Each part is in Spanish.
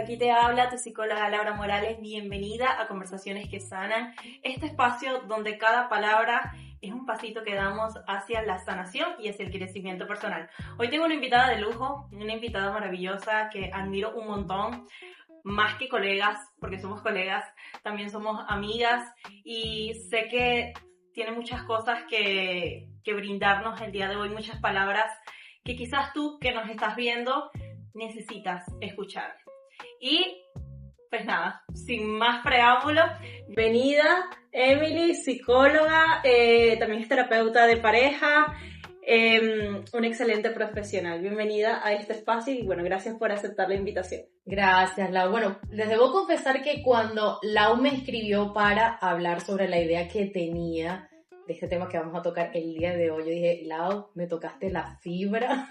aquí te habla tu psicóloga Laura Morales. Bienvenida a Conversaciones que Sanan, este espacio donde cada palabra es un pasito que damos hacia la sanación y hacia el crecimiento personal. Hoy tengo una invitada de lujo, una invitada maravillosa que admiro un montón, más que colegas, porque somos colegas, también somos amigas y sé que tiene muchas cosas que brindarnos el día de hoy, muchas palabras que quizás tú que nos estás viendo necesitas escuchar. Y pues nada, sin más preámbulo, bienvenida Emily, psicóloga, también es terapeuta de pareja, una excelente profesional. Bienvenida a este espacio y bueno, gracias por aceptar la invitación. Gracias, Lau. Bueno, les debo confesar que cuando Lau me escribió para hablar sobre la idea que tenía de este tema que vamos a tocar el día de hoy, yo dije, Lau, me tocaste la fibra.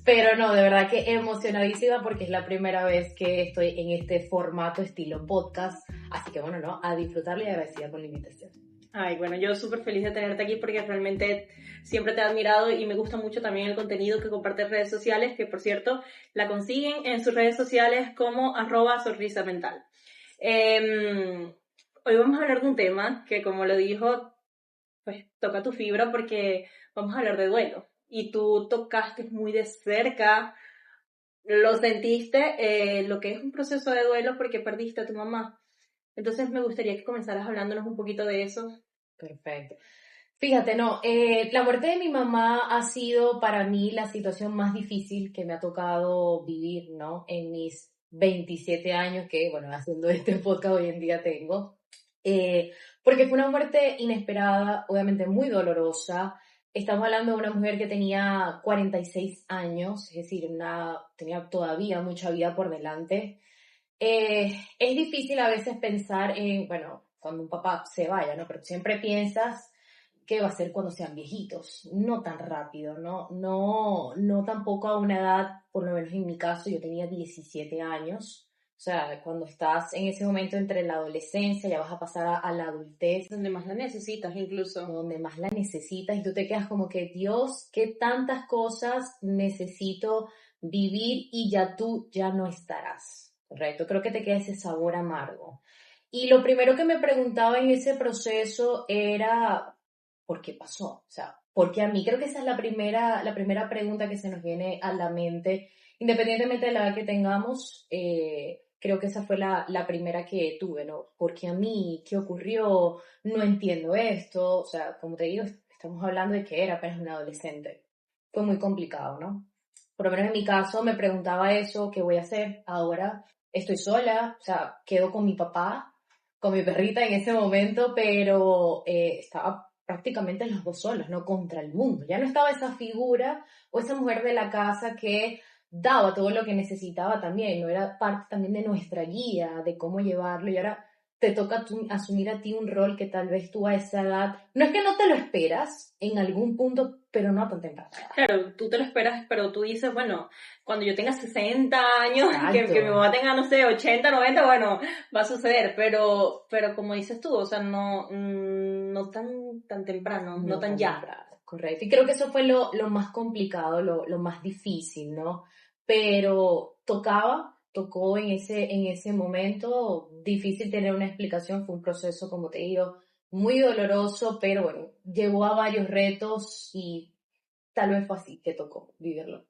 Pero no, de verdad que emocionadísima porque es la primera vez que estoy en este formato estilo podcast. Así que bueno, no, a disfrutarle y agradecida por la invitación. Ay, bueno, yo súper feliz de tenerte aquí porque realmente siempre te he admirado y me gusta mucho también el contenido que compartes en redes sociales, que por cierto la consiguen en sus redes sociales como @sonrisamental. Hoy vamos a hablar de un tema que, como lo dijo, pues toca tu fibra porque vamos a hablar de duelo. Y tú tocaste muy de cerca, lo sentiste, lo que es un proceso de duelo porque perdiste a tu mamá. Entonces me gustaría que comenzaras hablándonos un poquito de eso. Perfecto. Fíjate, no, la muerte de mi mamá ha sido para mí la situación más difícil que me ha tocado vivir, ¿no? En mis 27 años que, bueno, haciendo este podcast hoy en día tengo. Porque fue una muerte inesperada, obviamente muy dolorosa. Estamos hablando de una mujer que tenía 46 años, es decir, tenía todavía mucha vida por delante. Es difícil a veces pensar en, bueno, cuando un papá se vaya, ¿no? Pero siempre piensas qué va a ser cuando sean viejitos, no tan rápido, no tampoco a una edad, por lo menos en mi caso, yo tenía 17 años, o sea, cuando estás en ese momento entre la adolescencia, ya vas a pasar a la adultez. Donde más la necesitas incluso. Donde más la necesitas y tú te quedas como que, Dios, qué tantas cosas necesito vivir y ya tú ya no estarás, ¿correcto? Creo que te queda ese sabor amargo. Y lo primero que me preguntaba en ese proceso era, ¿por qué pasó? O sea, ¿por qué a mí? Creo que esa es la primera pregunta que se nos viene a la mente, independientemente de la edad que tengamos. Creo que esa fue la primera que tuve, ¿no? ¿Por qué a mí? ¿Qué ocurrió? No entiendo esto. O sea, como te digo, estamos hablando de que era apenas un adolescente. Fue muy complicado, ¿no? Por lo menos en mi caso me preguntaba eso, ¿qué voy a hacer ahora? Estoy sola, o sea, quedo con mi papá, con mi perrita en ese momento, pero estaba prácticamente los dos solos, ¿no? Contra el mundo. Ya no estaba esa figura o esa mujer de la casa que daba todo lo que necesitaba también, no era parte también de nuestra guía, de cómo llevarlo, y ahora te toca asumir a ti un rol que tal vez tú a esa edad, no es que no te lo esperas en algún punto, pero no a tan temprana edad. Claro, tú te lo esperas, pero tú dices, bueno, cuando yo tenga 60 años, que mi mamá tenga, no sé, 80, 90, bueno, va a suceder, pero como dices tú, o sea, no tan temprano, no tan ya. Temprano, correcto. Y creo que eso fue lo más complicado, lo más difícil, ¿no? Pero tocó en ese momento, difícil tener una explicación, fue un proceso, como te digo, muy doloroso, pero bueno, llevó a varios retos y tal vez fue así que tocó vivirlo.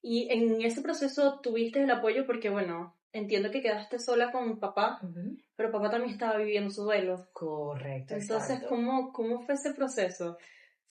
Y en ese proceso tuviste el apoyo porque, bueno, entiendo que quedaste sola con papá, pero papá también estaba viviendo su duelo. Correcto, Entonces, exacto. ¿cómo fue ese proceso?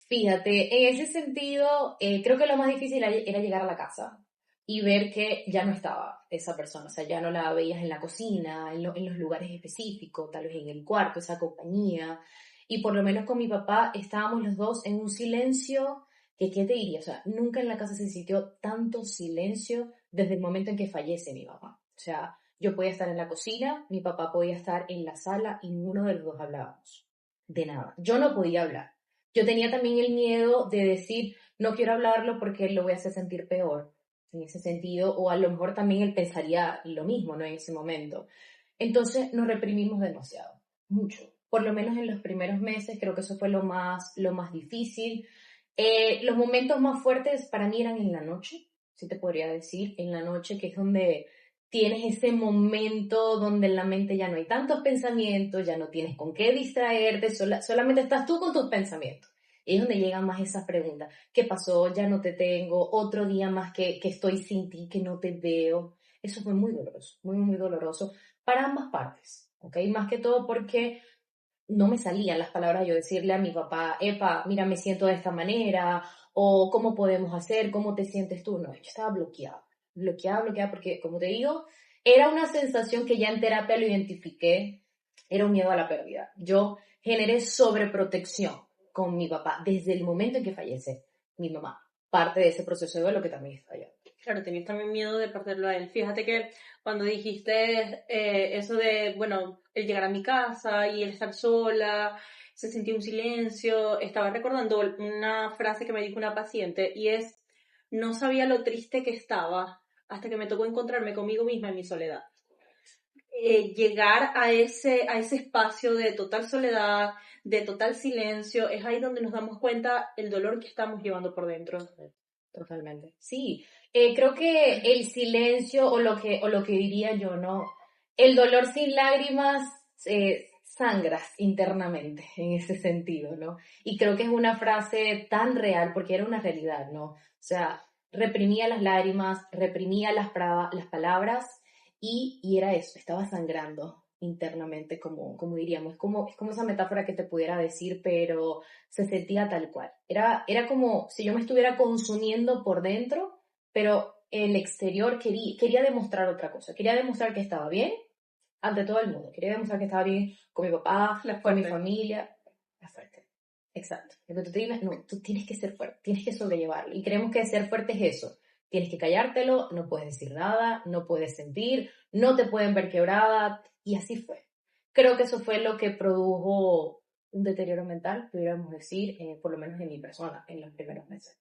Fíjate, en ese sentido, creo que lo más difícil era llegar a la casa y ver que ya no estaba esa persona, o sea, ya no la veías en la cocina, en los lugares específicos, tal vez en el cuarto, esa compañía. Y por lo menos con mi papá estábamos los dos en un silencio que, ¿qué te diría? O sea, nunca en la casa se sintió tanto silencio desde el momento en que fallece mi papá. O sea, yo podía estar en la cocina, mi papá podía estar en la sala y ninguno de los dos hablábamos. De nada. Yo no podía hablar. Yo tenía también el miedo de decir, no quiero hablarlo porque lo voy a hacer sentir peor, en ese sentido, o a lo mejor también él pensaría lo mismo, ¿no? En ese momento. Entonces nos reprimimos demasiado, mucho. Por lo menos en los primeros meses creo que eso fue lo más difícil. Los momentos más fuertes para mí eran en la noche, sí te podría decir, en la noche, que es donde tienes ese momento donde en la mente ya no hay tantos pensamientos, ya no tienes con qué distraerte, solamente estás tú con tus pensamientos. Y es donde llegan más esas preguntas. ¿Qué pasó? Ya no te tengo. Otro día más que estoy sin ti, que no te veo. Eso fue muy doloroso, muy, muy doloroso para ambas partes, ¿ok? Más que todo porque no me salían las palabras yo decirle a mi papá, epa, mira, me siento de esta manera, o cómo podemos hacer, cómo te sientes tú. No, yo estaba bloqueada, porque como te digo, era una sensación que ya en terapia lo identifiqué, era un miedo a la pérdida. Yo generé sobreprotección con mi papá desde el momento en que fallece mi mamá. Parte de ese proceso de duelo que también está allá. Claro, tenías también miedo de perderlo a él. Fíjate que cuando dijiste eso de, bueno, el llegar a mi casa y el estar sola, se sentía un silencio, estaba recordando una frase que me dijo una paciente y es, no sabía lo triste que estaba hasta que me tocó encontrarme conmigo misma en mi soledad. Llegar a ese espacio de total soledad, de total silencio, es ahí donde nos damos cuenta el dolor que estamos llevando por dentro. Totalmente. Sí, creo que el silencio o lo que diría yo, ¿no? El dolor sin lágrimas sangras internamente en ese sentido, ¿no? Y creo que es una frase tan real porque era una realidad, ¿no? O sea, reprimía las lágrimas, reprimía las palabras y era eso, estaba sangrando internamente, como diríamos. Es como esa metáfora que te pudiera decir, pero se sentía tal cual. Era como si yo me estuviera consumiendo por dentro, pero el exterior quería demostrar otra cosa. Quería demostrar que estaba bien ante todo el mundo. Quería demostrar que estaba bien con mi papá, con mi familia. La fuerte. Exacto. Entonces tú tienes, no, tú tienes que ser fuerte, tienes que sobrellevarlo. Y creemos que ser fuerte es eso. Tienes que callártelo, no puedes decir nada, no puedes sentir, no te pueden ver quebrada. Y así fue. Creo que eso fue lo que produjo un deterioro mental, pudiéramos decir, por lo menos en mi persona, en los primeros meses.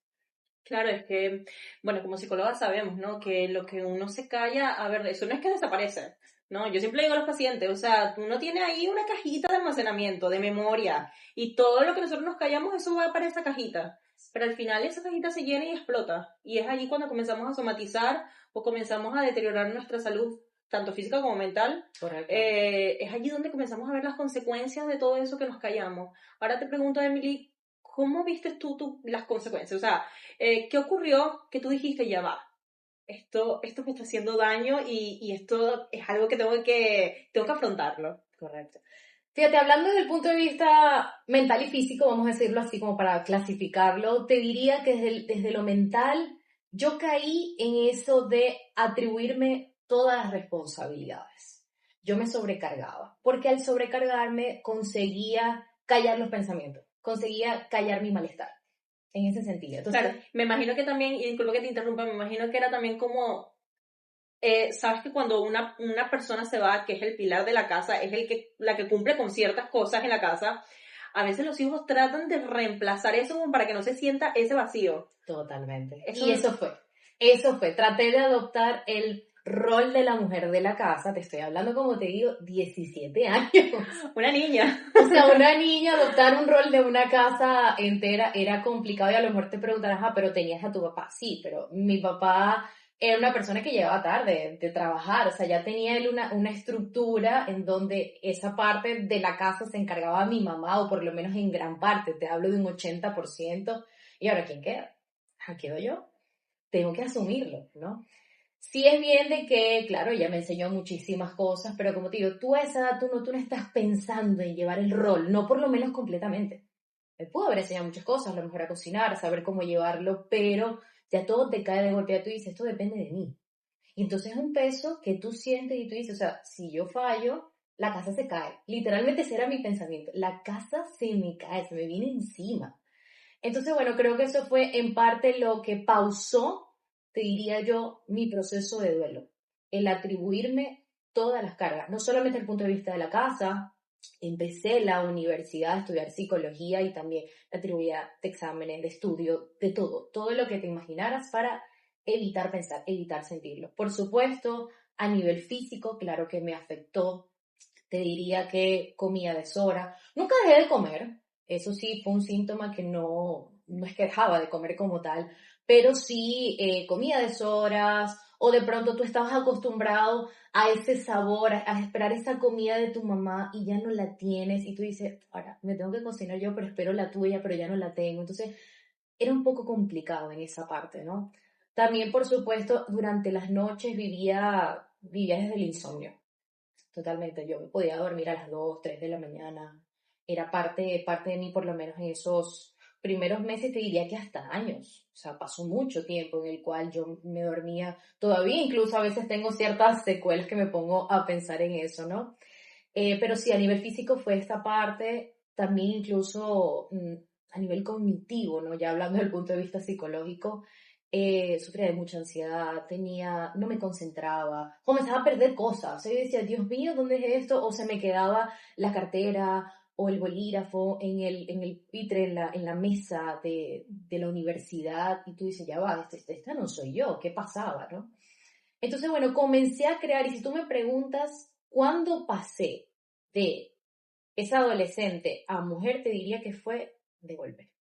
Claro, es que, bueno, como psicóloga sabemos, ¿no? Que lo que uno se calla, a ver, eso no es que desaparece, ¿no? Yo siempre digo a los pacientes, o sea, uno tiene ahí una cajita de almacenamiento, de memoria, y todo lo que nosotros nos callamos, eso va para esa cajita. Pero al final esa cajita se llena y explota. Y es allí cuando comenzamos a somatizar o comenzamos a deteriorar nuestra salud, tanto física como mental. Correcto. Es allí donde comenzamos a ver las consecuencias de todo eso que nos callamos. Ahora te pregunto, Emily, ¿cómo viste tú las consecuencias? O sea, ¿qué ocurrió que tú dijiste, ya va, esto me está haciendo daño y esto es algo que tengo que afrontarlo? Correcto. Fíjate, hablando desde el punto de vista mental y físico, vamos a decirlo así como para clasificarlo, te diría que desde lo mental yo caí en eso de atribuirme todas las responsabilidades. Yo me sobrecargaba, porque al sobrecargarme conseguía callar los pensamientos, conseguía callar mi malestar, en ese sentido. Entonces, claro, me imagino que también, y disculpa que te interrumpa, me imagino que era también como sabes que cuando una persona se va, que es el pilar de la casa, es la que cumple con ciertas cosas en la casa, a veces los hijos tratan de reemplazar eso como para que no se sienta ese vacío. totalmente. Eso, Y eso fue. Traté de adoptar el rol de la mujer de la casa, te estoy hablando como te digo, 17 años. una niña. O sea, una niña adoptar un rol de una casa entera era complicado y a lo mejor te preguntarás, ah, pero tenías a tu papá. Sí, pero mi papá era una persona que llegaba tarde de trabajar, o sea, ya tenía él una estructura en donde esa parte de la casa se encargaba mi mamá, o por lo menos en gran parte, te hablo de un 80%, y ahora ¿quién queda? Ah, quedo yo, tengo que asumirlo, ¿no? Sí es bien de que, claro, ella me enseñó muchísimas cosas, pero como te digo, tú a esa edad tú no estás pensando en llevar el rol, no por lo menos completamente. Me pudo haber enseñado muchas cosas, a lo mejor a cocinar, a saber cómo llevarlo, pero ya todo te cae de golpe, ya tú dices, esto depende de mí. Y entonces es un peso que tú sientes y tú dices, o sea, si yo fallo, la casa se cae. Literalmente ese era mi pensamiento, la casa se me cae, se me viene encima. Entonces, bueno, creo que eso fue en parte lo que pausó, te diría yo, mi proceso de duelo. El atribuirme todas las cargas, no solamente desde el punto de vista de la casa, empecé la universidad a estudiar psicología y también la atribuía de exámenes, de estudio, de todo lo que te imaginaras para evitar pensar, evitar sentirlo. Por supuesto, a nivel físico, claro que me afectó, te diría que comía a deshora, nunca dejé de comer, eso sí fue un síntoma que no es que dejaba de comer como tal, pero sí comía a deshoras o de pronto tú estabas acostumbrado a ese sabor, a esperar esa comida de tu mamá y ya no la tienes y tú dices, ahora me tengo que cocinar yo, pero espero la tuya, pero ya no la tengo. Entonces era un poco complicado en esa parte, ¿no? También, por supuesto, durante las noches vivía desde el insomnio. Totalmente, yo me podía dormir a las 2 3 de la mañana. Era parte de mí, por lo menos en esos primeros meses, te diría que hasta años. O sea, pasó mucho tiempo en el cual yo me dormía. Todavía incluso a veces tengo ciertas secuelas que me pongo a pensar en eso, ¿no? Pero sí, a nivel físico fue esta parte, también incluso a nivel cognitivo, ¿no? Ya hablando desde el punto de vista psicológico, sufría de mucha ansiedad, no me concentraba, comenzaba a perder cosas. O sea, yo decía, Dios mío, ¿dónde es esto? O se me quedaba la cartera o el bolígrafo en el pitre, en la mesa de la universidad, y tú dices, ya va, esta no soy yo, ¿qué pasaba, no? Entonces, bueno, comencé a crear, y si tú me preguntas, ¿cuándo pasé de esa adolescente a mujer? Te diría que fue de golpe.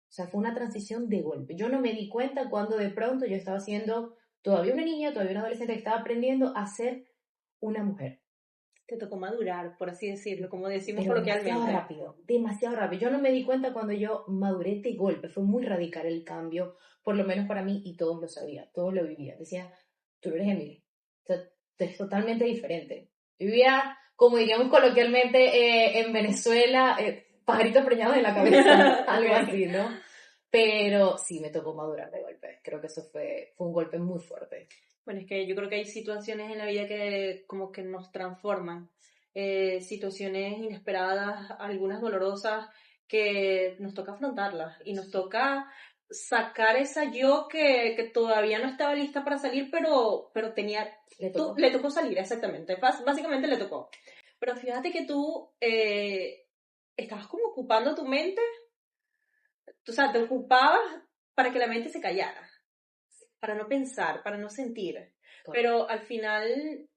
O sea, fue una transición de golpe. Yo no me di cuenta cuando de pronto yo estaba siendo todavía una niña, todavía una adolescente que estaba aprendiendo a ser una mujer. Te tocó madurar, por así decirlo, como decimos Pero demasiado coloquialmente. rápido, demasiado rápido. Yo no me di cuenta cuando yo maduré de golpe. Fue muy radical el cambio, por lo menos para mí, y todos lo sabían, todos lo vivían. Decían, tú no eres Emily. O sea, tú eres totalmente diferente. Yo vivía, como diríamos coloquialmente, en Venezuela, pajaritos preñados en la cabeza, algo así, ¿no? Pero sí, me tocó madurar de golpe. Creo que eso fue un golpe muy fuerte. Bueno, es que yo creo que hay situaciones en la vida que como que nos transforman, situaciones inesperadas, algunas dolorosas, que nos toca afrontarlas y nos toca sacar esa yo que todavía no estaba lista para salir, pero tenía, Le tocó. le tocó salir, exactamente, básicamente le tocó. Pero fíjate que tú estabas como ocupando tu mente, o sea, te ocupabas para que la mente se callara, para no pensar, para no sentir. Pero al final,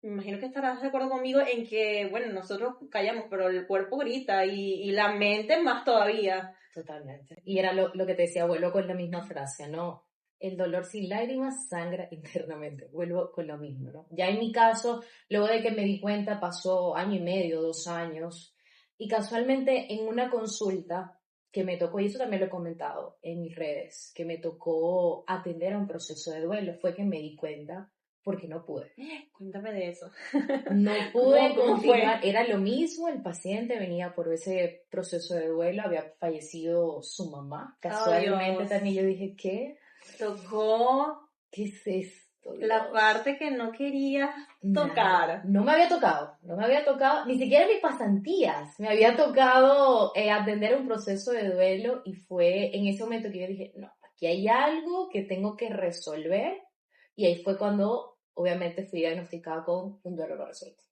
me imagino que estarás de acuerdo conmigo en que, bueno, nosotros callamos, pero el cuerpo grita y la mente más todavía. Totalmente. Y era lo que te decía, vuelvo con la misma frase, ¿no? El dolor sin lágrimas sangra internamente. Vuelvo con lo mismo, ¿no? Ya en mi caso, luego de que me di cuenta, pasó año y medio, 2 años, y casualmente en una consulta que me tocó, y eso también lo he comentado en mis redes, que me tocó atender a un proceso de duelo, fue que me di cuenta porque no pude. Cuéntame de eso. No pude ¿Cómo fue? continuar, era lo mismo, el paciente venía por ese proceso de duelo, había fallecido su mamá, Oh, casualmente Dios. también yo dije, Tocó ¿qué es esto, la Dios? parte que no querías Nada, tocar. no me había tocado, ni siquiera mis pasantías, me había tocado atender un proceso de duelo y fue en ese momento que yo dije, no, aquí hay algo que tengo que resolver, y ahí fue cuando obviamente fui diagnosticada con un duelo no resuelto.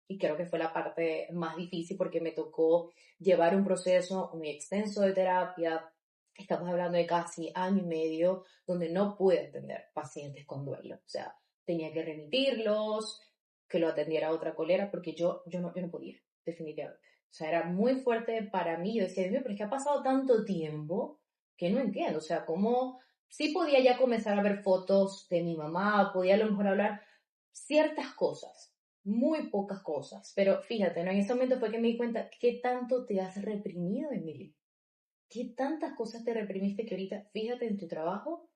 Y creo que fue la parte más difícil porque me tocó llevar un proceso muy extenso de terapia. Estamos hablando de casi año y medio donde no pude atender pacientes con duelo. O sea, tenía que remitirlos, que lo atendiera otra colera porque yo no podía, definitivamente. O sea, era muy fuerte para mí. Yo decía, Dios mío, pero es que ha pasado tanto tiempo que no entiendo. O sea, cómo sí podía ya comenzar a ver fotos de mi mamá, podía a lo mejor hablar ciertas cosas, muy pocas cosas, pero fíjate, ¿no? En ese momento fue que me di cuenta qué tanto te has reprimido, Emily, qué tantas cosas te reprimiste que ahorita, fíjate en tu trabajo,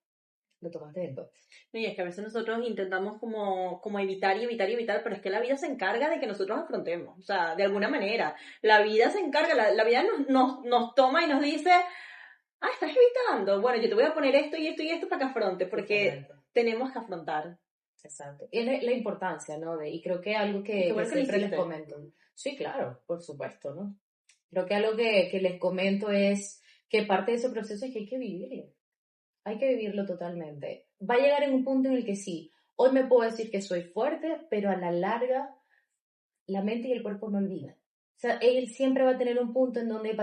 lo tomaste del todo. Y es que a veces nosotros intentamos como evitar y evitar y evitar, pero es que la vida se encarga de que nosotros afrontemos, o sea, de alguna manera. La vida se encarga, la vida nos toma y nos dice, estás evitando. Bueno, yo te voy a poner esto y esto y esto para que afrontes, porque Totalmente. tenemos que afrontar. Exacto. Y es la importancia, ¿no? Y creo que algo Y qué que bueno que lo siempre les hiciste. comento. Sí, claro, por supuesto, ¿no? Creo que algo que les comento es que parte de ese proceso es que hay que vivirlo. Hay que vivirlo totalmente. Va a llegar en un punto en el que sí, hoy me puedo decir que soy fuerte, pero a la larga la mente y el cuerpo me olvidan. O sea, él siempre va a tener un punto en donde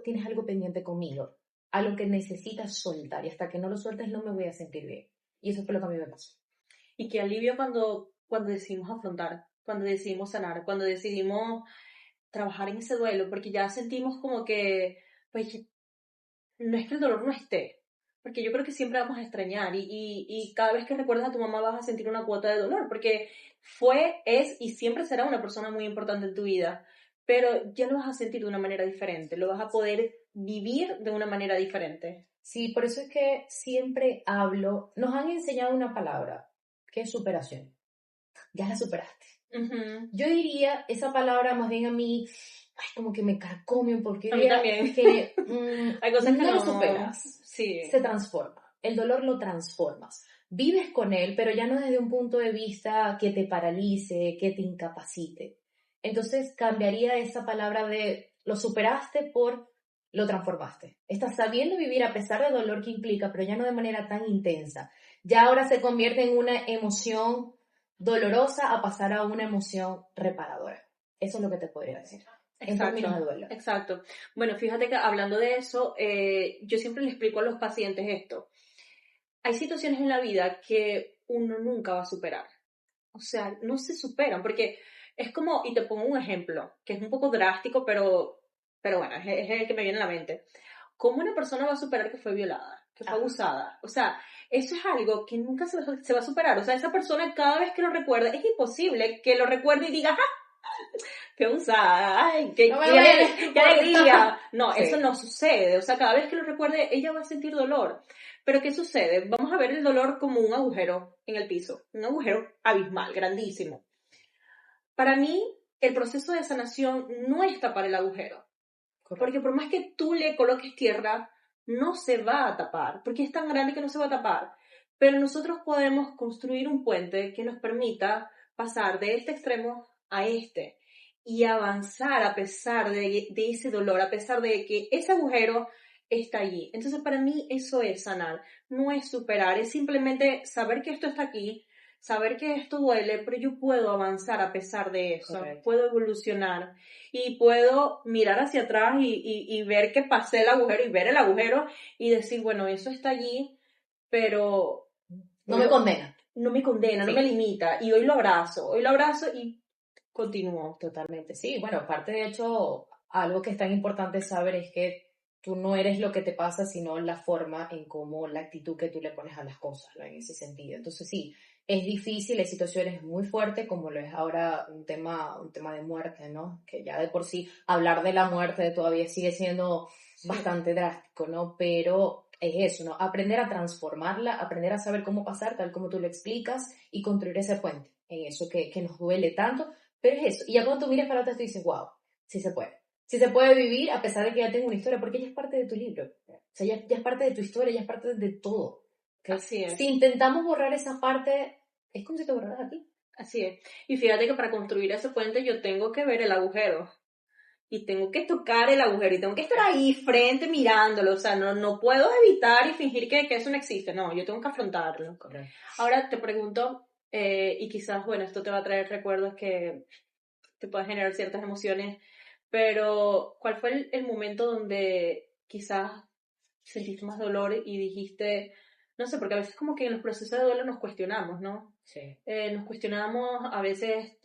tienes algo pendiente conmigo, algo que necesitas soltar, y hasta que no lo sueltes no me voy a sentir bien. Y eso fue lo que a mí me pasó. Y qué alivio cuando decidimos afrontar, cuando decidimos sanar, cuando decidimos trabajar en ese duelo, porque ya sentimos como que, pues, no es que el dolor no esté, porque yo creo que siempre vamos a extrañar y cada vez que recuerdas a tu mamá vas a sentir una cuota de dolor, porque fue, es y siempre será una persona muy importante en tu vida, pero ya lo vas a sentir de una manera diferente, lo vas a poder vivir de una manera diferente. Sí, por eso es que siempre hablo, nos han enseñado una palabra, que es superación. Ya la superaste. Uh-huh. Yo diría esa palabra más bien a mí, ay, como que me carcome, porque A mí también. que Hay cosas que no lo no superas, sí. se transforma. El dolor lo transformas. Vives con él, pero ya no desde un punto de vista que te paralice, que te incapacite. Entonces cambiaría esa palabra de lo superaste por lo transformaste. Estás sabiendo vivir a pesar del dolor que implica, pero ya no de manera tan intensa. Ya ahora se convierte en una emoción dolorosa a pasar a una emoción reparadora. Eso es lo que te podría decir. En términos de duelo. Exacto. Bueno, fíjate que hablando de eso, yo siempre le explico a los pacientes esto. Hay situaciones en la vida que uno nunca va a superar. O sea, no se superan, porque es como, y te pongo un ejemplo, que es un poco drástico, pero bueno, es el que me viene a la mente. ¿Cómo una persona va a superar que fue violada, que fue abusada? O sea, eso es algo que nunca se va a superar. O sea, esa persona cada vez que lo recuerda, es imposible que lo recuerde y diga, ¡ah! ¡Qué abusada! ¡Ay, qué alegría! No, sí. Eso no sucede. O sea, cada vez que lo recuerde, ella va a sentir dolor. Pero ¿qué sucede? Vamos a ver el dolor como un agujero en el piso. Un agujero abismal, grandísimo. Para mí, el proceso de sanación no es tapar el agujero. Correcto. Porque por más que tú le coloques tierra, no se va a tapar. Porque es tan grande que no se va a tapar. Pero nosotros podemos construir un puente que nos permita pasar de este extremo a este. Y avanzar a pesar de ese dolor, a pesar de que ese agujero está allí. Entonces, para mí eso es sanar, no es superar, es simplemente saber que esto está aquí, saber que esto duele, pero yo puedo avanzar a pesar de eso. Correcto. Puedo evolucionar y puedo mirar hacia atrás y ver que pasé el agujero y ver el agujero y decir, bueno, eso está allí, pero no me condena. No me condena, sí. No me limita. Y hoy lo abrazo y continúo. Totalmente, sí. Bueno, aparte de hecho, algo que es tan importante saber es que tú no eres lo que te pasa, sino la forma en cómo, la actitud que tú le pones a las cosas, ¿no? En ese sentido. Entonces sí, es difícil, hay situaciones muy fuertes, como lo es ahora un tema de muerte, ¿no? Que ya de por sí hablar de la muerte todavía sigue siendo bastante drástico, ¿no? Pero es eso, ¿no? Aprender a transformarla, aprender a saber cómo pasar, tal como tú lo explicas, y construir ese puente en eso que nos duele tanto. Pero es eso, y ya cuando tú miras para atrás tú dices, wow, sí se puede. Sí se puede vivir a pesar de que ya tengo una historia, porque ya es parte de tu libro. O sea, ya es parte de tu historia, ya es parte de todo. ¿Okay? Así es. Si intentamos borrar esa parte, es como si te borraras a ti. Así es. Y fíjate que para construir ese puente yo tengo que ver el agujero. Y tengo que tocar el agujero. Y tengo que estar ahí frente mirándolo. O sea, no puedo evitar y fingir que eso no existe. No, yo tengo que afrontarlo. Correcto. Ahora te pregunto, y quizás, bueno, esto te va a traer recuerdos que te puedan generar ciertas emociones. Pero, ¿cuál fue el momento donde quizás sentiste más dolor y dijiste, no sé, porque a veces como que en los procesos de duelo nos cuestionamos, ¿no? Sí. Nos cuestionamos a veces,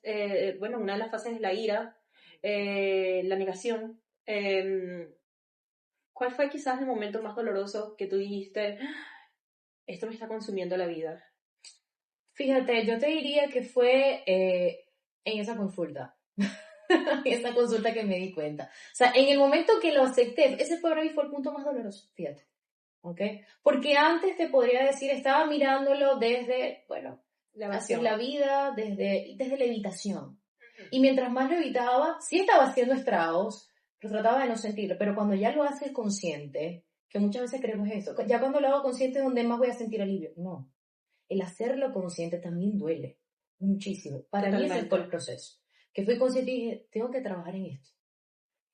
bueno, una de las fases es la ira, la negación. ¿Cuál fue quizás el momento más doloroso que tú dijiste, esto me está consumiendo la vida? Fíjate, yo te diría que fue en esa consulta. Esa consulta que me di cuenta. O sea, en el momento que lo acepté, ese para mí fue el punto más doloroso, fíjate. ¿Ok? Porque antes te podría decir, estaba mirándolo desde, bueno, hacia la vida, desde la evitación. Y mientras más lo evitaba, sí estaba haciendo estragos, pero trataba de no sentirlo. Pero cuando ya lo haces consciente, que muchas veces creemos eso, ya cuando lo hago consciente es donde más voy a sentir alivio. No. El hacerlo consciente también duele muchísimo. Para mí ese fue el proceso. Que fui consciente y dije, tengo que trabajar en esto.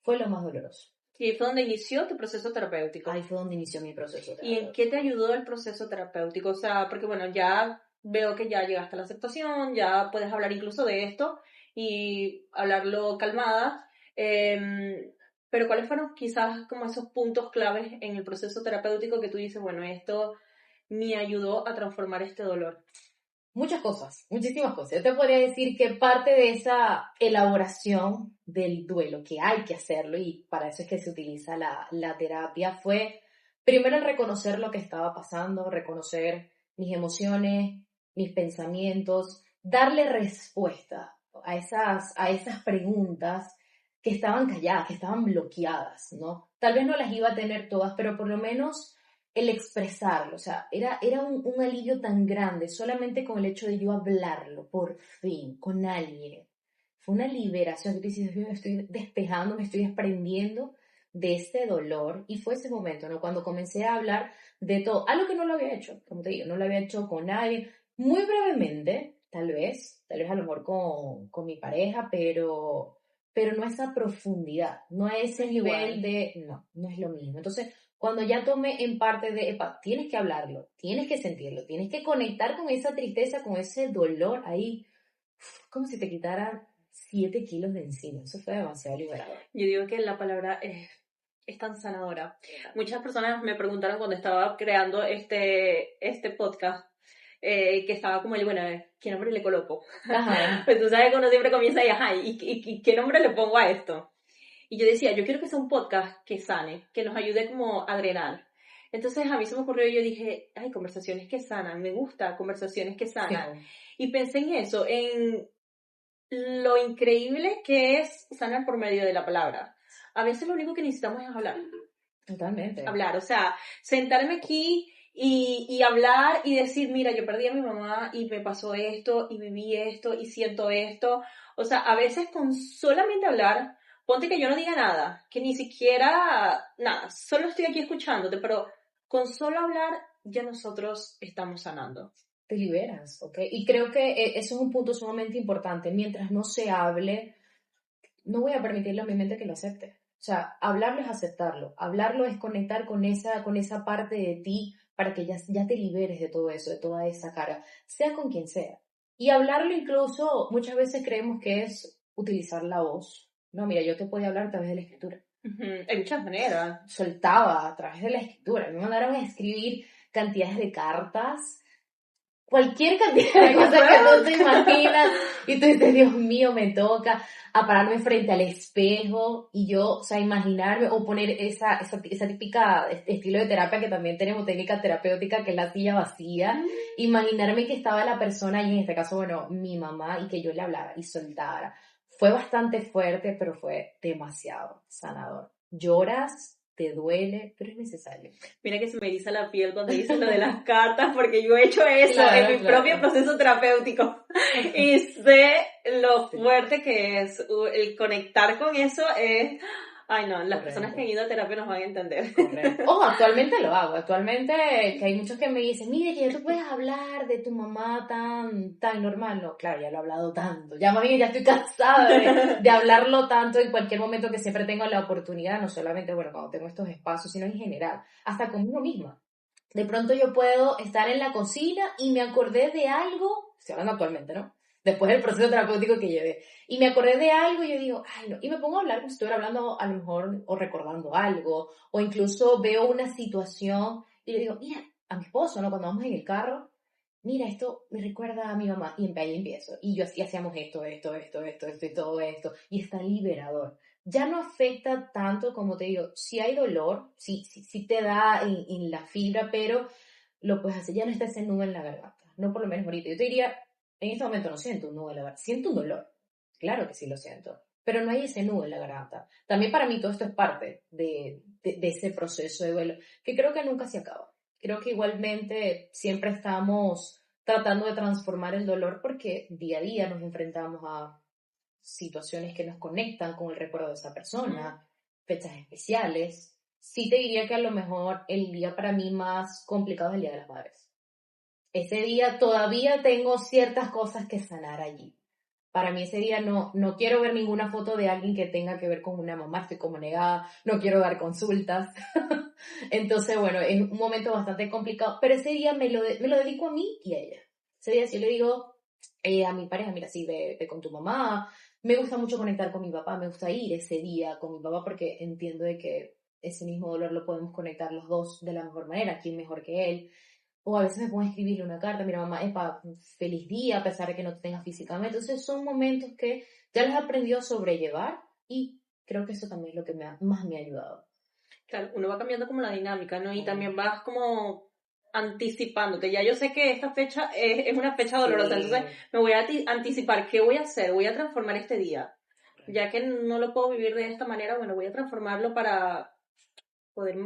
Fue lo más doloroso. Y fue donde inició tu proceso terapéutico. Ahí fue donde inició mi proceso terapéutico. ¿Y en qué te ayudó el proceso terapéutico? O sea, porque bueno, ya veo que ya llegaste a la aceptación, ya puedes hablar incluso de esto y hablarlo calmada. Pero ¿cuáles fueron quizás como esos puntos claves en el proceso terapéutico que tú dices, bueno, esto me ayudó a transformar este dolor? Muchas cosas, muchísimas cosas. Yo te podría decir que parte de esa elaboración del duelo, que hay que hacerlo y para eso es que se utiliza la terapia, fue Primero el reconocer lo que estaba pasando, reconocer mis emociones, mis pensamientos, darle respuesta a esas preguntas que estaban calladas, que estaban bloqueadas, ¿no? Tal vez no las iba a tener todas, pero por lo menos el expresarlo, o sea, era un alivio tan grande solamente con el hecho de yo hablarlo, por fin, con alguien. Fue una liberación, que tú dices, "Dios mío, me estoy despejando, me estoy desprendiendo de ese dolor", y fue ese momento, ¿no? Cuando comencé a hablar de todo, algo que no lo había hecho, como te digo, no lo había hecho con nadie, muy brevemente, tal vez a lo mejor con mi pareja, pero no a esa profundidad, no a ese nivel de, no, no es lo mismo. Entonces, cuando ya tomé en parte de, epa, tienes que hablarlo, tienes que sentirlo, tienes que conectar con esa tristeza, con ese dolor ahí, como si te quitaran 7 kilos de encima. Eso fue demasiado liberador. Yo digo que la palabra es tan sanadora. Muchas personas me preguntaron cuando estaba creando este podcast, que estaba como el, bueno, ¿qué nombre le coloco? Ajá. Pues tú sabes que uno siempre comienza y, ajá, ¿y qué nombre le pongo a esto? Y yo decía, yo quiero que sea un podcast que sane, que nos ayude como a drenar. Entonces a mí se me ocurrió y yo dije, ay, conversaciones que sanan, me gusta conversaciones que sanan. Sí. Y pensé en eso, en lo increíble que es sanar por medio de la palabra. A veces lo único que necesitamos es hablar. Totalmente. Hablar, o sea, sentarme aquí y hablar y decir, mira, yo perdí a mi mamá y me pasó esto y viví esto y siento esto. O sea, a veces con solamente hablar, ponte que yo no diga nada, que ni siquiera nada, solo estoy aquí escuchándote, pero con solo hablar ya nosotros estamos sanando. Te liberas, ¿ok? Y creo que eso es un punto sumamente importante. Mientras no se hable, no voy a permitirle a mi mente que lo acepte. O sea, hablarlo es aceptarlo. Hablarlo es conectar con esa parte de ti para que ya te liberes de todo eso, de toda esa cara, sea con quien sea. Y hablarlo incluso, muchas veces creemos que es utilizar la voz. No, mira, yo te podía hablar a través de la escritura. Hay muchas maneras. Soltaba a través de la escritura. Me mandaron a escribir cantidades de cartas, cualquier cantidad de cosas que no te imaginas, y tú dices, Dios mío, me toca a pararme frente al espejo, y yo, o sea, imaginarme, o poner esa típica estilo de terapia que también tenemos, técnica terapéutica, que es la silla vacía, imaginarme que estaba la persona, y en este caso, bueno, mi mamá, y que yo le hablara y soltara. Fue bastante fuerte, pero fue demasiado sanador. Lloras, te duele, pero es necesario. Mira que se me eriza la piel cuando dices lo de las cartas, porque yo he hecho eso Claro, en mi claro. propio proceso terapéutico. Y sé lo fuerte que es. El conectar con eso es... Ay, no, las Correcto. personas que han ido a terapia nos van a entender. Correcto. Ojo, actualmente lo hago. Actualmente que hay muchos que me dicen, mire, que ya tú puedes hablar de tu mamá tan normal. No, claro, ya lo he hablado tanto. Ya más bien ya estoy cansada de hablarlo tanto en cualquier momento que siempre tengo la oportunidad, no solamente, bueno, cuando tengo estos espacios, sino en general, hasta conmigo misma. De pronto yo puedo estar en la cocina y me acordé de algo, estoy hablando actualmente, ¿no? Después del proceso terapéutico que llevé. Y me acordé de algo y yo digo, ay, no. Y me pongo a hablar como si estuviera hablando a lo mejor o recordando algo. O incluso veo una situación y le digo, mira, a mi esposo, ¿no? Cuando vamos en el carro, mira, esto me recuerda a mi mamá. Y ahí empiezo. Y yo así hacíamos esto y todo esto. Y está liberador. Ya no afecta tanto, como te digo, si hay dolor, si te da en la fibra, pero lo puedes hacer. Ya no está ese nudo en la garganta. No por lo menos ahorita. Yo te diría, en este momento no siento un nudo en la garganta, siento un dolor, claro que sí lo siento, pero no hay ese nudo en la garganta. También para mí todo esto es parte de ese proceso de duelo, que creo que nunca se acaba. Creo que igualmente siempre estamos tratando de transformar el dolor porque día a día nos enfrentamos a situaciones que nos conectan con el recuerdo de esa persona, fechas especiales. Sí te diría que a lo mejor el día para mí más complicado es el Día de las Madres. Ese día todavía tengo ciertas cosas que sanar allí. Para mí ese día no quiero ver ninguna foto de alguien que tenga que ver con una mamá, estoy como negada, no quiero dar consultas. Entonces, bueno, es un momento bastante complicado, pero ese día me lo dedico a mí y a ella. Ese día sí le digo a mi pareja, mira, sí, ve con tu mamá. Me gusta mucho conectar con mi papá, me gusta ir ese día con mi papá porque entiendo de que ese mismo dolor lo podemos conectar los dos de la mejor manera, quién mejor que él. O a veces me pongo a escribirle una carta, mira mamá, epa, feliz día, a pesar de que no te tengas físicamente. Entonces son momentos que ya los he aprendido a sobrellevar y creo que eso también es lo que más me ha ayudado. Claro, uno va cambiando como la dinámica, ¿no? Y también vas como anticipándote. Ya yo sé que esta fecha es una fecha dolorosa, Sí. entonces me voy a anticipar qué voy a hacer, voy a transformar este día. Ya que no lo puedo vivir de esta manera, bueno, voy a transformarlo para poder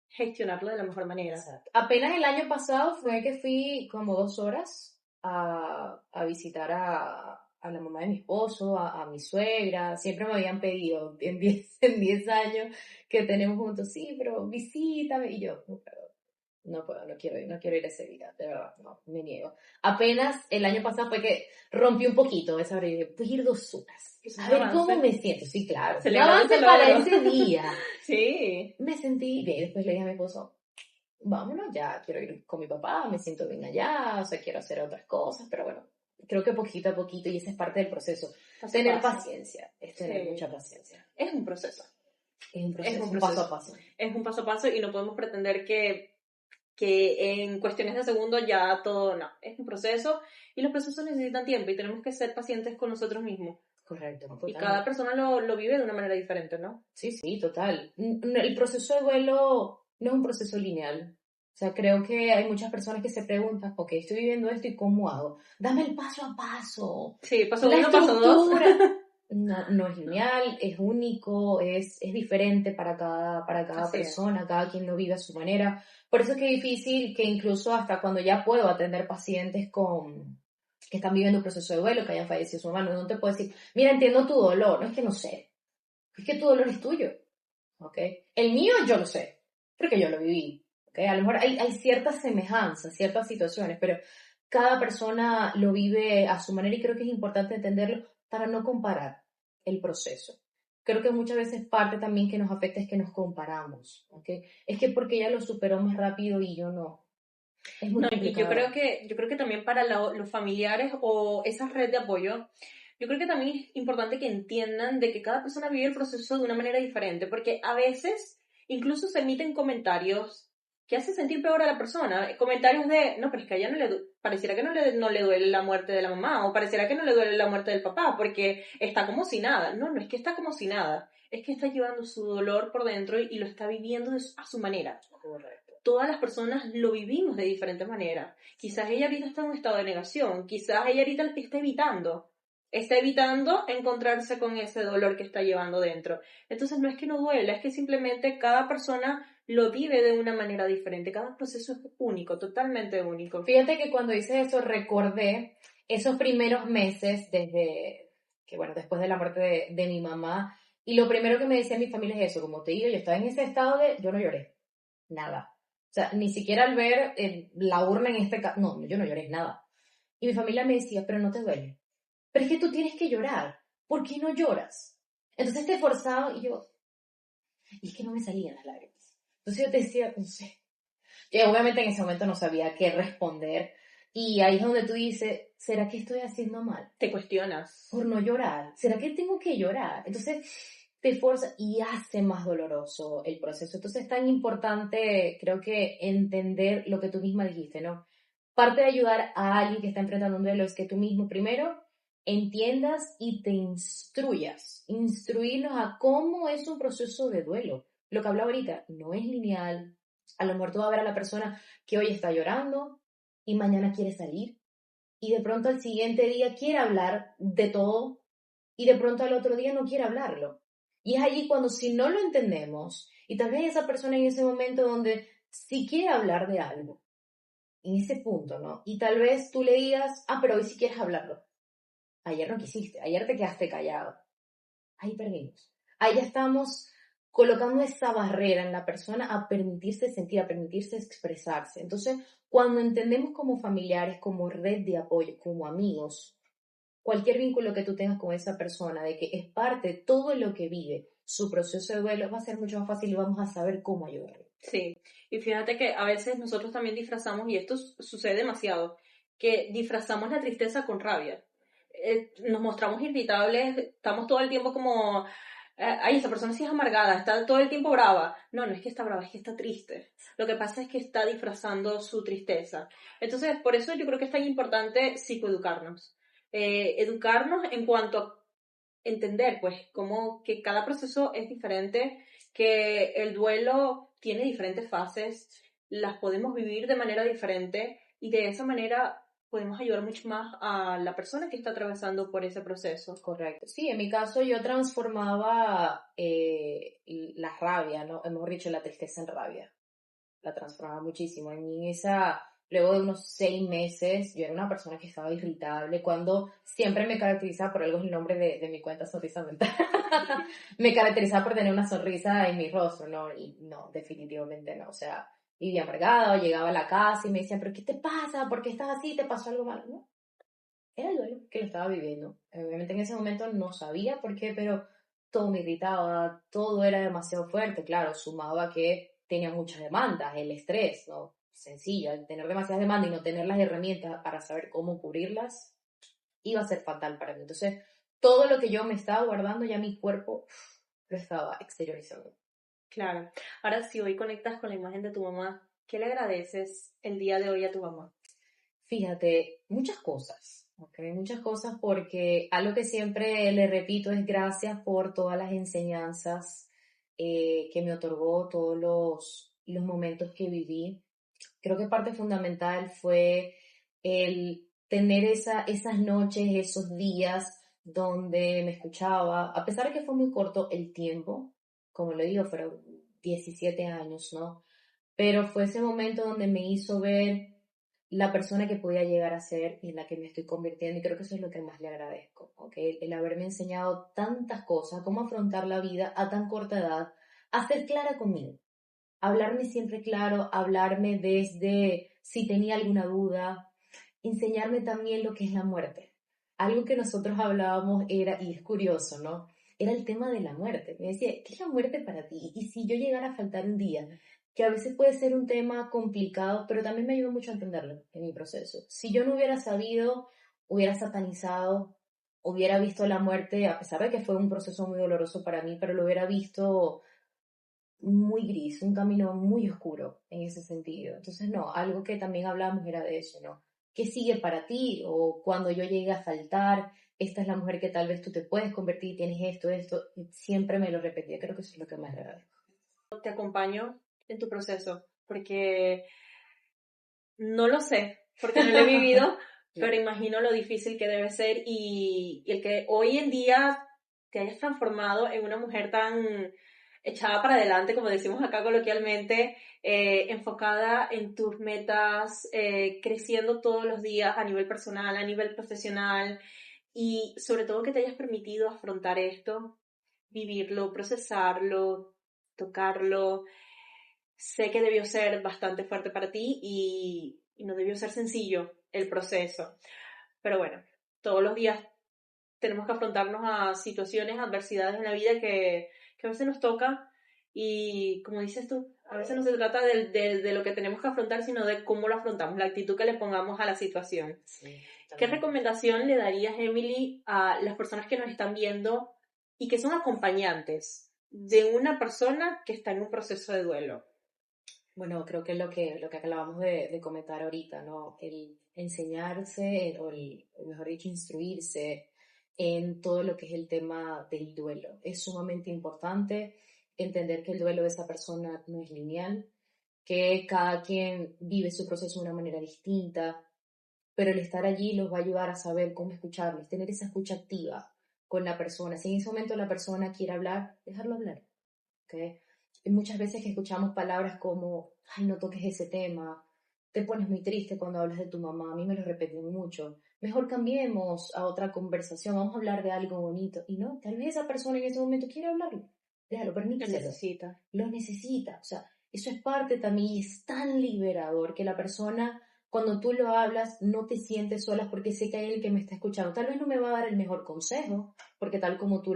gestionarlo de la mejor manera. Exacto. Apenas el año pasado fue que fui como 2 horas a visitar a la mamá de mi esposo, a mi suegra. Siempre me habían pedido en 10 en 10 años que tenemos juntos, sí, pero visítame. Y yo, no puedo, no quiero ir a ese día, de verdad, no, me niego. Apenas el año pasado fue que rompí un poquito esa hora y dije, voy a ir 2 horas. Es un A ver avance. cómo me siento. Sí, claro. Un Celebrar avance ese para logro. ese día. Sí. Me sentí bien. Después le dije a mi esposo, vámonos ya, quiero ir con mi papá, me siento bien allá, o sea, quiero hacer otras cosas, pero bueno, creo que poquito a poquito, y esa es parte del proceso. Paso a Tener paso. paciencia, es tener Sí. mucha paciencia. Es un proceso. Es un proceso, Es un un paso proceso. a paso. Es un paso a paso y no podemos pretender que en cuestiones de segundos ya todo, no, es un proceso y los procesos necesitan tiempo y tenemos que ser pacientes con nosotros mismos. Correcto, Y total. cada persona lo vive de una manera diferente, ¿no? Sí, total. El proceso de duelo no es un proceso lineal. O sea, creo que hay muchas personas que se preguntan, ok, estoy viviendo esto y ¿cómo hago? Dame el paso a paso. Sí, paso La uno, paso dos. estructura. No es lineal, es único, es diferente para cada Así es. persona, cada quien lo vive a su manera. Por eso es que es difícil que incluso hasta cuando ya puedo atender pacientes que están viviendo un proceso de duelo, que hayan fallecido su hermano, no te puedo decir, mira, entiendo tu dolor, no es que no sé, es que tu dolor es tuyo, ¿ok? El mío yo lo sé, porque yo lo viví, ¿ok? A lo mejor hay ciertas semejanzas, ciertas situaciones, pero cada persona lo vive a su manera y creo que es importante entenderlo para no comparar el proceso. Creo que muchas veces parte también que nos afecta es que nos comparamos, ¿ok? Es que porque ella lo superó más rápido y yo no. Es muy No, y yo complicado. creo que también para los familiares o esa red de apoyo, yo creo que también es importante que entiendan de que cada persona vive el proceso de una manera diferente, porque a veces incluso se emiten comentarios que hacen sentir peor a la persona, comentarios de, no, pero es que a ella pareciera que no le duele la muerte de la mamá, o pareciera que no le duele la muerte del papá, porque está como si nada. No, no es que está como si nada, es que está llevando su dolor por dentro y lo está viviendo a su manera. Correcto. Todas las personas lo vivimos de diferentes maneras. Quizás ella ahorita está en un estado de negación, quizás ella ahorita está evitando encontrarse con ese dolor que está llevando dentro. Entonces no es que no duela, es que simplemente cada persona lo vive de una manera diferente, cada proceso es único, totalmente único. Fíjate que cuando hice eso recordé esos primeros meses después de la muerte de mi mamá, y lo primero que me decía mi familia es eso, como te digo, yo estaba en ese estado yo no lloré, nada. O sea, ni siquiera al ver la urna en este caso, no, yo no lloré nada. Y mi familia me decía, pero no te duele. Pero es que tú tienes que llorar, ¿por qué no lloras? Entonces te forzaba y es que no me salían las lágrimas. Entonces yo te decía, no sé. Yo obviamente en ese momento no sabía qué responder. Y ahí es donde tú dices, ¿será que estoy haciendo mal? Te cuestionas. Por no llorar. ¿Será que tengo que llorar? Entonces te fuerza y hace más doloroso el proceso. Entonces es tan importante, creo que, entender lo que tú misma dijiste, ¿no? Parte de ayudar a alguien que está enfrentando un duelo es que tú mismo primero entiendas y te instruyas. Instruirnos a cómo es un proceso de duelo. Lo que hablaba ahorita no es lineal. A lo mejor tú vas a ver a la persona que hoy está llorando y mañana quiere salir y de pronto al siguiente día quiere hablar de todo y de pronto al otro día no quiere hablarlo. Y es allí cuando si no lo entendemos y tal vez esa persona en ese momento donde sí quiere hablar de algo, en ese punto, ¿no? Y tal vez tú le digas, pero hoy sí quieres hablarlo. Ayer no quisiste, ayer te quedaste callado. Ahí perdimos. Ahí ya estamos colocando esa barrera en la persona a permitirse sentir, a permitirse expresarse. Entonces, cuando entendemos como familiares, como red de apoyo, como amigos, cualquier vínculo que tú tengas con esa persona, de que es parte de todo lo que vive su proceso de duelo, va a ser mucho más fácil y vamos a saber cómo ayudarlo. Sí, y fíjate que a veces nosotros también disfrazamos, y esto sucede demasiado, que disfrazamos la tristeza con rabia. Nos mostramos irritables, estamos todo el tiempo como, ay, esa persona sí es amargada, está todo el tiempo brava. No, no es que está brava, es que está triste. Lo que pasa es que está disfrazando su tristeza. Entonces, por eso yo creo que es tan importante psicoeducarnos. Educarnos en cuanto a entender, pues, cómo que cada proceso es diferente, que el duelo tiene diferentes fases, las podemos vivir de manera diferente y de esa manera podemos ayudar mucho más a la persona que está atravesando por ese proceso. Correcto. Sí, en mi caso yo transformaba la rabia, ¿no? Mejor dicho, la tristeza en rabia. La transformaba muchísimo. En mí luego de unos 6 meses, yo era una persona que estaba irritable, cuando siempre me caracterizaba, por algo es el nombre de mi cuenta, Sonrisa Mental, me caracterizaba por tener una sonrisa en mi rostro, ¿no? Y no, definitivamente no. O sea, vivía amargada, o llegaba a la casa y me decían, ¿pero qué te pasa? ¿Por qué estás así? ¿Te pasó algo malo? ¿No? Era el duelo que lo estaba viviendo. Obviamente en ese momento no sabía por qué, pero todo me irritaba, todo era demasiado fuerte. Claro, sumado a que tenía muchas demandas, el estrés, ¿no? Sencillo, el tener demasiadas demandas y no tener las herramientas para saber cómo cubrirlas, iba a ser fatal para mí. Entonces, todo lo que yo me estaba guardando, ya mi cuerpo lo estaba exteriorizando. Claro. Ahora, si hoy conectas con la imagen de tu mamá, ¿qué le agradeces el día de hoy a tu mamá? Fíjate, muchas cosas, ¿ok? Muchas cosas porque algo que siempre le repito es gracias por todas las enseñanzas que me otorgó, todos los momentos que viví. Creo que parte fundamental fue el tener esas noches, esos días donde me escuchaba, a pesar de que fue muy corto el tiempo, como le digo, fueron 17 años, ¿no? Pero fue ese momento donde me hizo ver la persona que podía llegar a ser y en la que me estoy convirtiendo, y creo que eso es lo que más le agradezco, ¿ok? El haberme enseñado tantas cosas, cómo afrontar la vida a tan corta edad, a ser clara conmigo, hablarme siempre claro, hablarme desde si tenía alguna duda, enseñarme también lo que es la muerte. Algo que nosotros hablábamos era, y es curioso, ¿no? Era el tema de la muerte. Me decía, ¿qué es la muerte para ti? Y si yo llegara a faltar un día, que a veces puede ser un tema complicado, pero también me ayudó mucho a entenderlo en mi proceso. Si yo no hubiera sabido, hubiera satanizado, hubiera visto la muerte, a pesar de que fue un proceso muy doloroso para mí, pero lo hubiera visto muy gris, un camino muy oscuro en ese sentido. Entonces, no, algo que también hablamos era de eso, ¿no? ¿Qué sigue para ti? O cuando yo llegue a faltar, esta es la mujer que tal vez tú te puedes convertir, tienes esto, y siempre me lo repetía, creo que eso es lo que más le agradezco. Te acompaño en tu proceso, porque no lo sé, porque no lo he vivido, pero imagino lo difícil que debe ser y el que hoy en día te hayas transformado en una mujer tan echada para adelante, como decimos acá coloquialmente, enfocada en tus metas, creciendo todos los días a nivel personal, a nivel profesional y sobre todo que te hayas permitido afrontar esto, vivirlo, procesarlo, tocarlo. Sé que debió ser bastante fuerte para ti y no debió ser sencillo el proceso. Pero bueno, todos los días tenemos que afrontarnos a situaciones, adversidades en la vida que a veces nos toca y como dices tú, a veces no se trata de lo que tenemos que afrontar, sino de cómo lo afrontamos, la actitud que le pongamos a la situación. Sí, ¿Qué recomendación le darías, Emily, a las personas que nos están viendo y que son acompañantes de una persona que está en un proceso de duelo? Bueno, creo que es lo que acabamos de comentar ahorita, ¿no? El enseñarse, o mejor dicho, instruirse en todo lo que es el tema del duelo. Es sumamente importante entender que el duelo de esa persona no es lineal, que cada quien vive su proceso de una manera distinta, pero el estar allí los va a ayudar a saber cómo escucharles, tener esa escucha activa con la persona. Si en ese momento la persona quiere hablar, dejarlo hablar, ¿ok? Y muchas veces que escuchamos palabras como, ay, no toques ese tema, te pones muy triste cuando hablas de tu mamá, a mí me lo repiten mucho, mejor cambiemos a otra conversación, vamos a hablar de algo bonito. Y no, tal vez esa persona en ese momento quiere hablarlo, déjalo, Lo permíteselo, necesita. lo necesita, o sea, eso es parte también y es tan liberador que la persona, cuando tú lo hablas, no te sientes sola porque sé que hay alguien que me está escuchando, tal vez no me va a dar el mejor consejo, porque tal como tú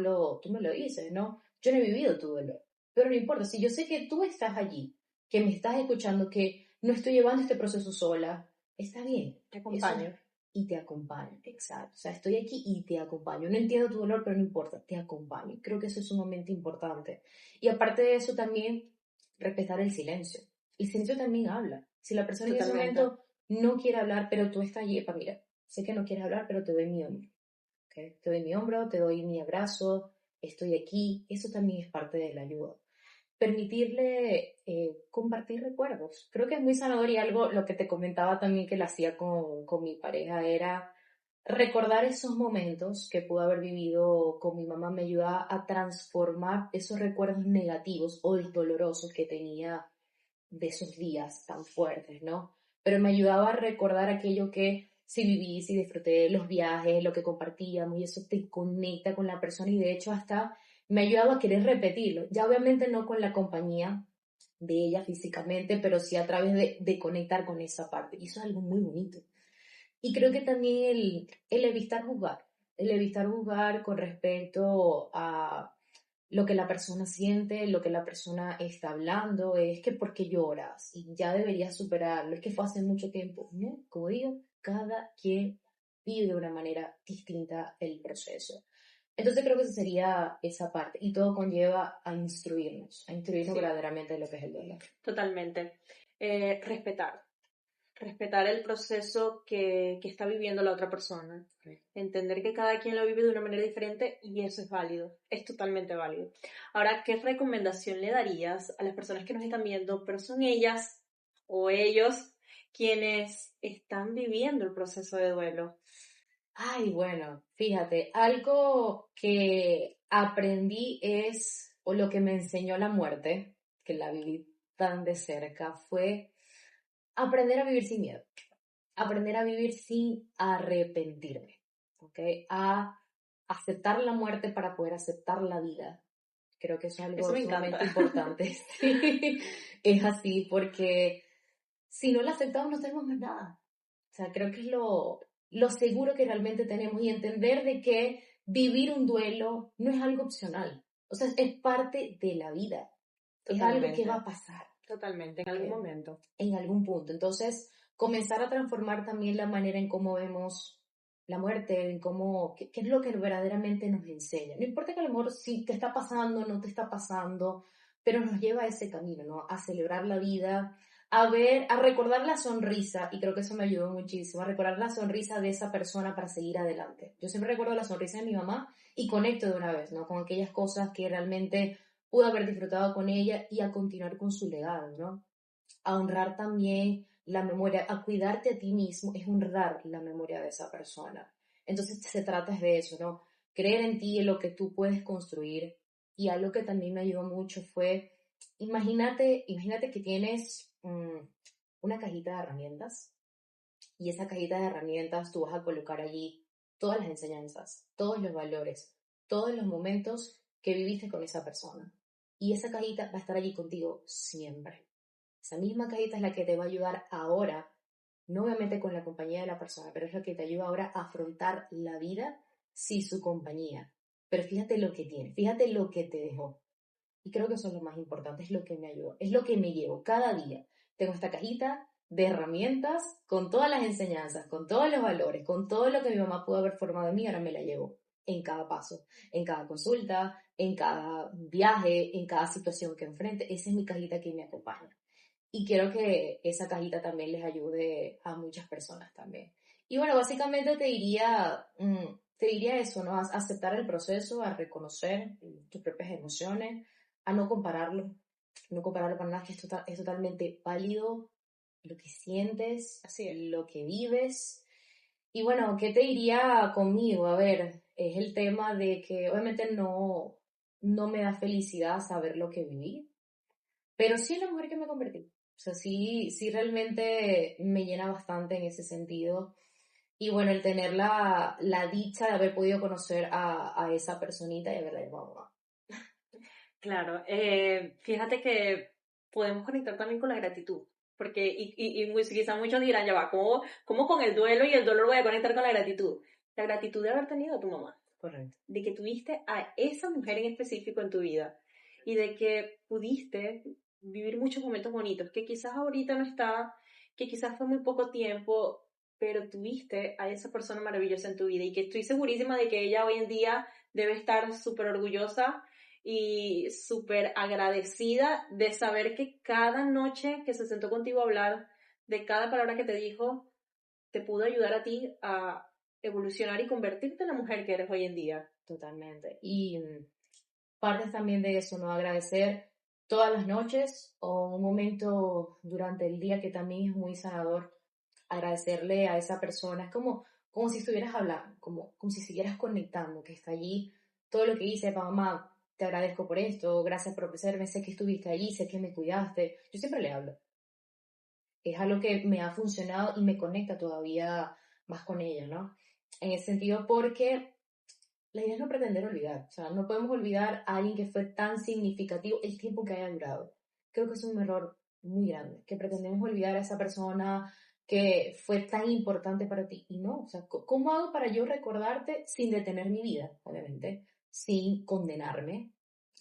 me lo dices, ¿no? Yo no he vivido tu dolor, pero no importa, si yo sé que tú estás allí, que me estás escuchando, que no estoy llevando este proceso sola, está bien. Te Eso, acompaño. y te acompaño, exacto. O sea, estoy aquí y te acompaño. No entiendo tu dolor, pero no importa, te acompaño. Creo que eso es sumamente importante. Y aparte de eso también, respetar el silencio. El silencio también habla. Si la persona en ese Totalmente. momento no quiere hablar, pero tú estás allí, epa, mira, sé que no quieres hablar, pero te doy mi hombro. ¿Okay? Te doy mi hombro, te doy mi abrazo, estoy aquí. Eso también es parte de la ayuda. permitirle compartir recuerdos. Creo que es muy sanador y algo, lo que te comentaba también que lo hacía con mi pareja, era recordar esos momentos que pude haber vivido con mi mamá. Me ayudaba a transformar esos recuerdos negativos o dolorosos que tenía de esos días tan fuertes, ¿no? Pero me ayudaba a recordar aquello que sí viví, sí disfruté, los viajes, lo que compartíamos, y eso te conecta con la persona, y de hecho hasta me ha ayudado a querer repetirlo. Ya obviamente no con la compañía de ella físicamente, pero sí a través de conectar con esa parte. Y eso es algo muy bonito. Y creo que también el evitar juzgar con respecto a lo que la persona siente, lo que la persona está hablando, es que ¿por qué lloras? Y ya deberías superarlo, es que fue hace mucho tiempo, ¿no? Como digo, cada quien vive de una manera distinta el proceso. Entonces creo que esa sería esa parte, y todo conlleva a instruirnos Sí, verdaderamente de lo que es el dolor. totalmente. Respetar el proceso que está viviendo la otra persona. Entender que cada quien lo vive de una manera diferente y eso es válido, es totalmente válido. Ahora, ¿qué recomendación le darías a las personas que nos están viendo, pero son ellas o ellos quienes están viviendo el proceso de duelo? Ay, bueno, fíjate, algo que aprendí es, o lo que me enseñó la muerte, que la viví tan de cerca, fue aprender a vivir sin miedo, aprender a vivir sin arrepentirme, ¿ok? A aceptar la muerte para poder aceptar la vida. Creo que eso es Eso algo me encanta. sumamente importante. Sí, es así, porque si no la aceptamos no tenemos más nada. O sea, creo que es lo seguro que realmente tenemos, y entender de que vivir un duelo no es algo opcional. O sea, es parte de la vida. Es algo que va Totalmente, a pasar. totalmente, en algún ¿Ok? momento. En algún punto. Entonces, comenzar a transformar también la manera en cómo vemos la muerte, en cómo, qué es lo que verdaderamente nos enseña. No importa que a lo mejor si te está pasando, no te está pasando, pero nos lleva a ese camino, ¿no? A celebrar la vida, a ver, a recordar la sonrisa, y creo que eso me ayudó muchísimo, a recordar la sonrisa de esa persona para seguir adelante. Yo siempre recuerdo la sonrisa de mi mamá y conecto de una vez, ¿no? Con aquellas cosas que realmente pude haber disfrutado con ella, y a continuar con su legado, ¿no? A honrar también la memoria, a cuidarte a ti mismo, es honrar la memoria de esa persona. Entonces se trata de eso, ¿no? Creer en ti, en lo que tú puedes construir. Y algo que también me ayudó mucho fue, imagínate que tienes una cajita de herramientas, y esa cajita de herramientas tú vas a colocar allí todas las enseñanzas, todos los valores, todos los momentos que viviste con esa persona. Y esa cajita va a estar allí contigo siempre. Esa misma cajita es la que te va a ayudar ahora, no obviamente con la compañía de la persona, pero es la que te ayuda ahora a afrontar la vida sin su compañía. Pero fíjate lo que tiene, fíjate lo que te dejó. Y creo que eso es lo más importante, es lo que me ayudó, es lo que me llevo cada día. Tengo esta cajita de herramientas con todas las enseñanzas, con todos los valores, con todo lo que mi mamá pudo haber formado en mí, ahora me la llevo en cada paso, en cada consulta, en cada viaje, en cada situación que enfrente. Esa es mi cajita que me acompaña. Y quiero que esa cajita también les ayude a muchas personas también. Y bueno, básicamente te diría eso, ¿no? A aceptar el proceso, a reconocer tus propias emociones, a no compararlo para nada, que es totalmente válido lo que sientes, Así es. lo que vives. Y bueno, ¿qué te diría conmigo? A ver, es el tema de que obviamente no me da felicidad saber lo que viví, pero sí es la mujer que me convertí. O sea, sí realmente me llena bastante en ese sentido. Y bueno, el tener la dicha de haber podido conocer a esa personita y haberla llamado mamá. Claro, fíjate que podemos conectar también con la gratitud, porque quizás muchos dirán, ya va, ¿cómo con el duelo y el dolor voy a conectar con la gratitud? La gratitud de haber tenido a tu mamá, Correcto. de que tuviste a esa mujer en específico en tu vida y de que pudiste vivir muchos momentos bonitos, que quizás ahorita no está, que quizás fue muy poco tiempo, pero tuviste a esa persona maravillosa en tu vida y que estoy segurísima de que ella hoy en día debe estar súper orgullosa y súper agradecida de saber que cada noche que se sentó contigo a hablar, de cada palabra que te dijo, te pudo ayudar a ti a evolucionar y convertirte en la mujer que eres hoy en día. Totalmente. Y partes también de eso, ¿no? Agradecer todas las noches o un momento durante el día que también es muy sanador, agradecerle a esa persona. Es como si estuvieras hablando, como si siguieras conectando, que está allí. Todo lo que hice, mamá, te agradezco por esto, gracias por ofrecerme, sé que estuviste allí, sé que me cuidaste. Yo siempre le hablo. Es algo que me ha funcionado y me conecta todavía más con ella, ¿no? En ese sentido, porque la idea es no pretender olvidar. O sea, no podemos olvidar a alguien que fue tan significativo el tiempo que haya durado. Creo que es un error muy grande, que pretendemos olvidar a esa persona que fue tan importante para ti. Y no, o sea, ¿cómo hago para yo recordarte sin detener mi vida, obviamente, sin condenarme?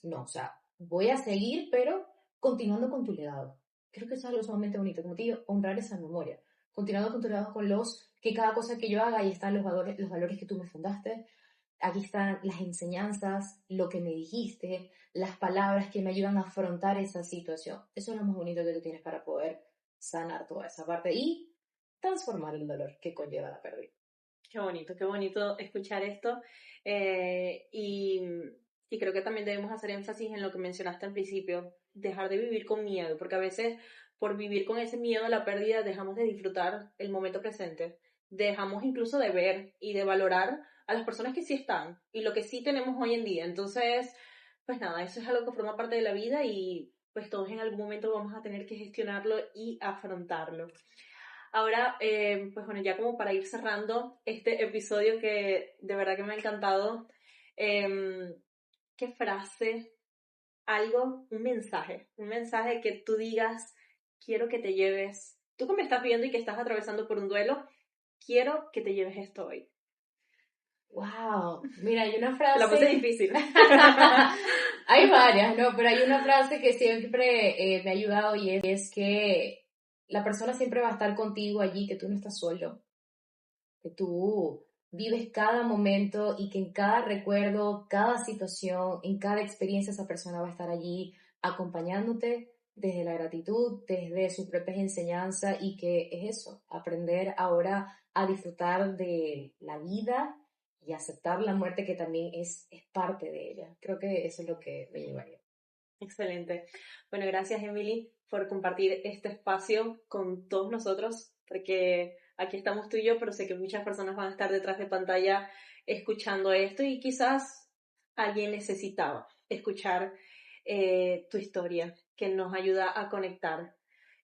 No, o sea, voy a seguir, pero continuando con tu legado. Creo que eso es algo sumamente bonito, como te digo, honrar esa memoria. Continuando con tu legado con que cada cosa que yo haga, ahí están los valores que tú me fundaste, aquí están las enseñanzas, lo que me dijiste, las palabras que me ayudan a afrontar esa situación. Eso es lo más bonito que tú tienes para poder sanar toda esa parte y transformar el dolor que conlleva la pérdida. Qué bonito escuchar esto. Y creo que también debemos hacer énfasis en lo que mencionaste al principio, dejar de vivir con miedo, porque a veces por vivir con ese miedo a la pérdida dejamos de disfrutar el momento presente, dejamos incluso de ver y de valorar a las personas que sí están y lo que sí tenemos hoy en día. Entonces, pues nada, eso es algo que forma parte de la vida y pues todos en algún momento vamos a tener que gestionarlo y afrontarlo. Ahora, pues bueno, ya como para ir cerrando este episodio que de verdad que me ha encantado, ¿qué frase, algo, un mensaje que tú digas, quiero que te lleves, tú que me estás viendo y que estás atravesando por un duelo, quiero que te lleves esto hoy? Wow, mira, hay una Te la puse frase, difícil. hay varias, ¿no? Pero hay una frase que siempre me ha ayudado y es que la persona siempre va a estar contigo allí, que tú no estás solo, que tú vives cada momento y que en cada recuerdo, cada situación, en cada experiencia esa persona va a estar allí acompañándote desde la gratitud, desde sus propias enseñanzas y que es eso, aprender ahora a disfrutar de la vida y aceptar la muerte que también es parte de ella. Creo que eso es lo que me llevaría. Excelente. Bueno, gracias Emily por compartir este espacio con todos nosotros, porque aquí estamos tú y yo, pero sé que muchas personas van a estar detrás de pantalla escuchando esto y quizás alguien necesitaba escuchar tu historia, que nos ayuda a conectar.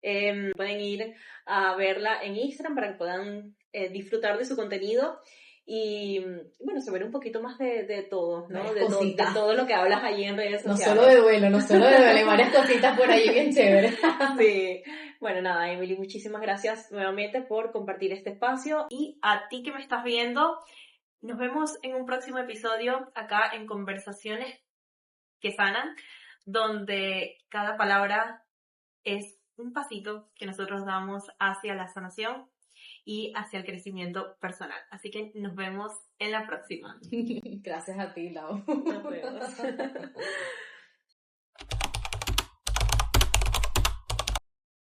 Pueden ir a verla en Instagram para que puedan disfrutar de su contenido y, bueno, saber un poquito más de todo, ¿no? Varias De cositas. todo lo que hablas allí en redes No sociales. solo de duelo, no solo de duelo, hay varias cositas por ahí bien chéveres. Sí, bueno, nada, Emily, muchísimas gracias nuevamente por compartir este espacio. Y a ti que me estás viendo, nos vemos en un próximo episodio acá en Conversaciones que Sanan, donde cada palabra es un pasito que nosotros damos hacia la sanación y hacia el crecimiento personal. Así que nos vemos en la próxima. Gracias a ti, Lau. Nos vemos.